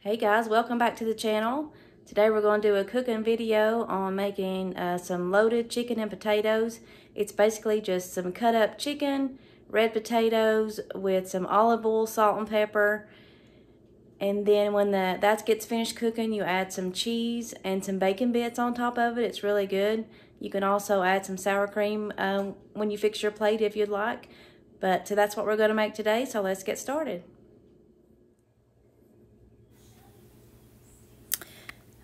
Hey guys, welcome back to the channel. Today we're going to do a cooking video on making some loaded chicken and potatoes. It's basically just some cut up chicken, red potatoes with some olive oil, salt and pepper. And then when that gets finished cooking, you add some cheese and some bacon bits on top of it. It's really good. You can also add some sour cream when you fix your plate if you'd like. But that's what we're going to make today, so let's get started.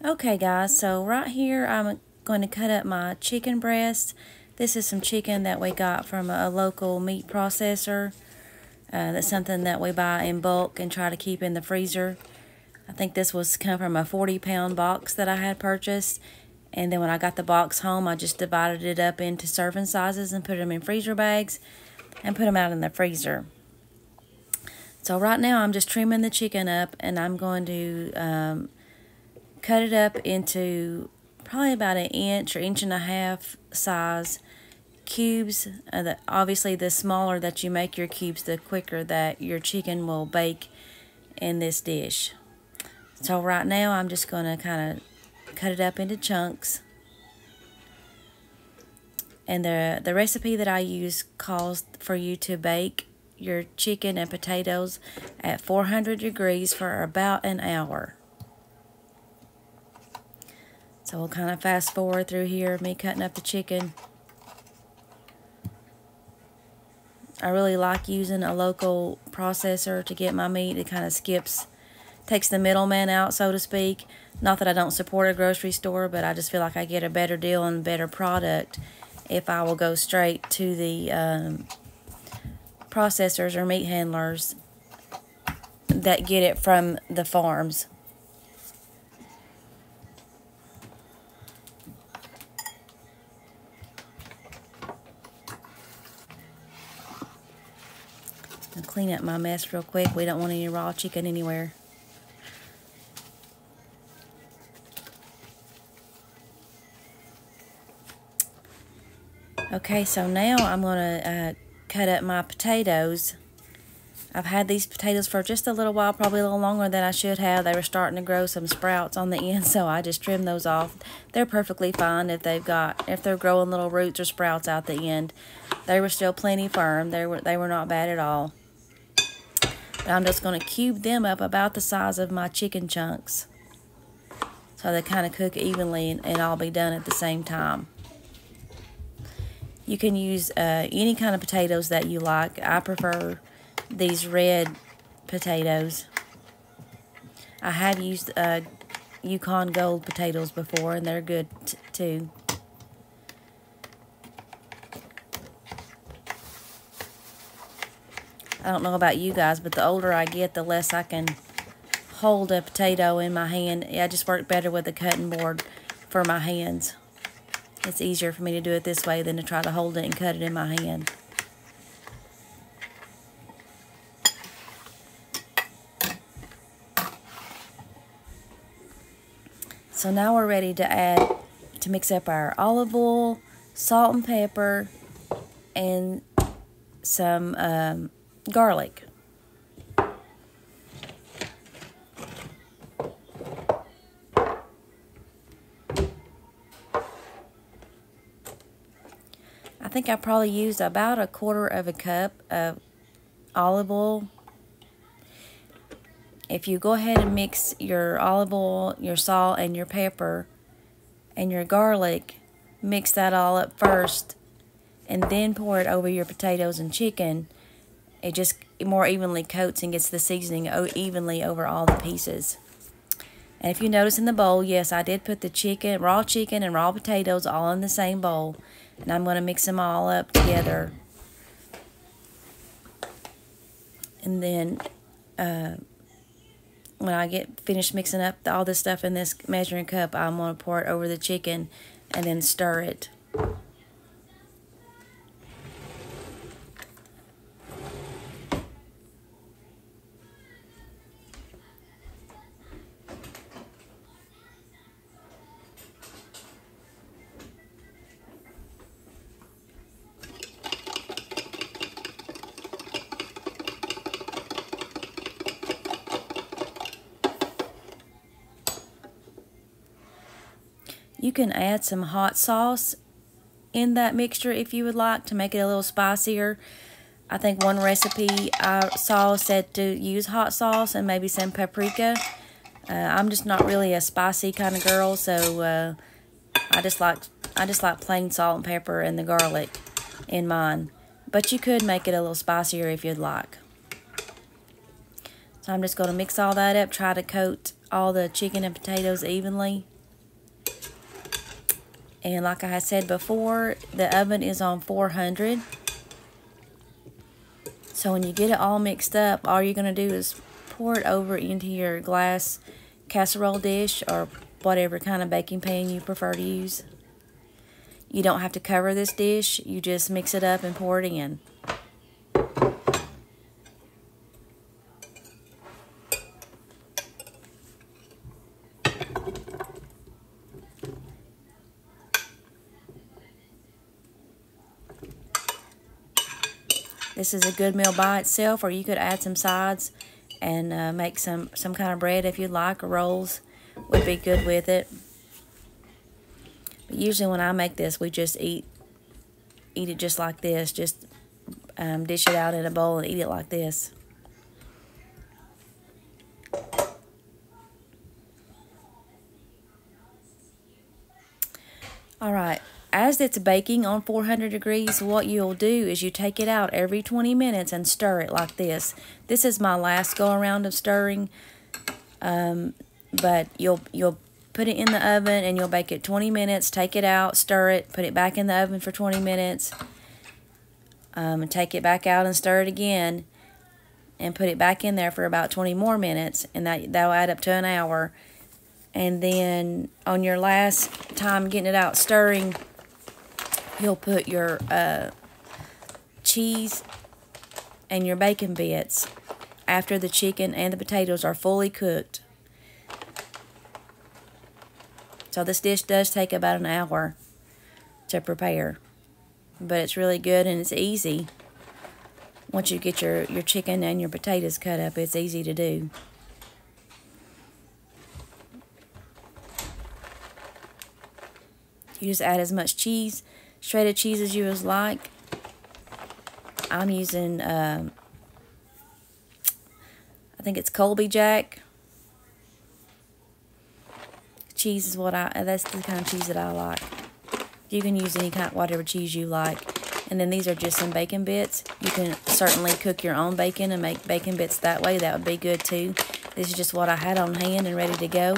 Okay guys, so right here I'm going to cut up my chicken breast. This is some chicken that we got from a local meat processor. That's something that we buy in bulk and try to keep in the freezer. I think this was come from a 40-pound box that I had purchased. And then when I got the box home, I just divided it up into serving sizes and put them in freezer bags and put them out in the freezer. So right now I'm just trimming the chicken up, and I'm going to cut it up into probably about an inch or inch and a half size cubes. Obviously, the smaller that you make your cubes, the quicker that your chicken will bake in this dish. So right now, I'm just going to kind of cut it up into chunks. And the recipe that I use calls for you to bake your chicken and potatoes at 400 degrees for about an hour. So we'll kind of fast forward through here, me cutting up the chicken. I really like using a local processor to get my meat. It kind of takes the middleman out, so to speak. Not that I don't support a grocery store, but I just feel like I get a better deal and better product if I will go straight to the processors or meat handlers that get it from the farms. I'll clean up my mess real quick. We don't want any raw chicken anywhere. Okay, so now I'm going to cut up my potatoes. I've had these potatoes for just a little while, probably a little longer than I should have. They were starting to grow some sprouts on the end, so I just trimmed those off. They're perfectly fine if they're growing little roots or sprouts out the end. They were still plenty firm. They were not bad at all. But I'm just going to cube them up about the size of my chicken chunks, so they kind of cook evenly and all be done at the same time. You can use any kind of potatoes that you like. I prefer these red potatoes. I have used Yukon Gold potatoes before, and they're good too. I don't know about you guys, but the older I get, the less I can hold a potato in my hand. I just work better with a cutting board for my hands. It's easier for me to do it this way than to try to hold it and cut it in my hand. So now we're ready to mix up our olive oil, salt and pepper, and some garlic. I think I probably used about 1/4 cup of olive oil. If you go ahead and mix your olive oil, your salt, and your pepper, and your garlic, mix that all up first, and then pour it over your potatoes and chicken, it just more evenly coats and gets the seasoning evenly over all the pieces. And if you notice in the bowl, yes, I did put the raw chicken and raw potatoes all in the same bowl. And I'm going to mix them all up together. And then when I get finished mixing up all this stuff in this measuring cup, I'm going to pour it over the chicken and then stir it. You can add some hot sauce in that mixture if you would like to make it a little spicier. I think one recipe I saw said to use hot sauce and maybe some paprika. I'm just not really a spicy kind of girl, so I just like plain salt and pepper and the garlic in mine. But you could make it a little spicier if you'd like. So I'm just going to mix all that up, try to coat all the chicken and potatoes evenly. And like I had said before, the oven is on 400. So when you get it all mixed up, all you're going to do is pour it over into your glass casserole dish or whatever kind of baking pan you prefer to use. You don't have to cover this dish, you just mix it up and pour it in. This is a good meal by itself, or you could add some sides and make some kind of bread if you'd like, or rolls would be good with it. But usually when I make this, we just eat it just like this. Just dish it out in a bowl and eat it like this. Alright, as it's baking on 400 degrees, what you'll do is you take it out every 20 minutes and stir it like this. This is my last go around of stirring, but you'll put it in the oven and you'll bake it 20 minutes, take it out, stir it, put it back in the oven for 20 minutes, and take it back out and stir it again, and put it back in there for about 20 more minutes, and that'll add up to an hour. And then on your last time getting it out stirring, you'll put your cheese and your bacon bits after the chicken and the potatoes are fully cooked. So this dish does take about an hour to prepare, but it's really good and it's easy. Once you get your chicken and your potatoes cut up, it's easy to do. You just add as much cheese, shredded cheese as you would like. I'm using, I think it's Colby Jack. Cheese is that's the kind of cheese that I like. You can use any kind, whatever cheese you like. And then these are just some bacon bits. You can certainly cook your own bacon and make bacon bits that way. That would be good too. This is just what I had on hand and ready to go.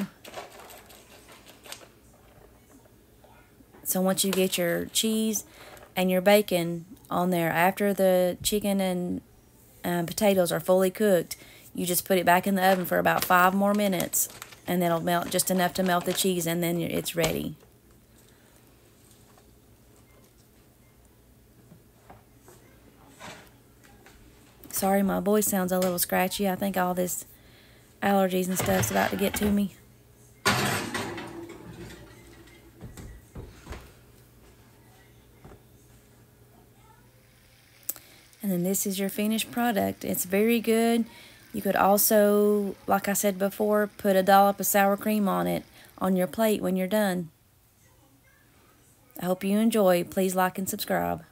So once you get your cheese and your bacon on there, after the chicken and potatoes are fully cooked, you just put it back in the oven for about 5 more minutes, and then it'll melt just enough to melt the cheese, and then it's ready. Sorry, my voice sounds a little scratchy. I think all this allergies and stuff's about to get to me. And then this is your finished product. It's very good. You could also, like I said before, put a dollop of sour cream on it on your plate when you're done. I hope you enjoy. Please like and subscribe.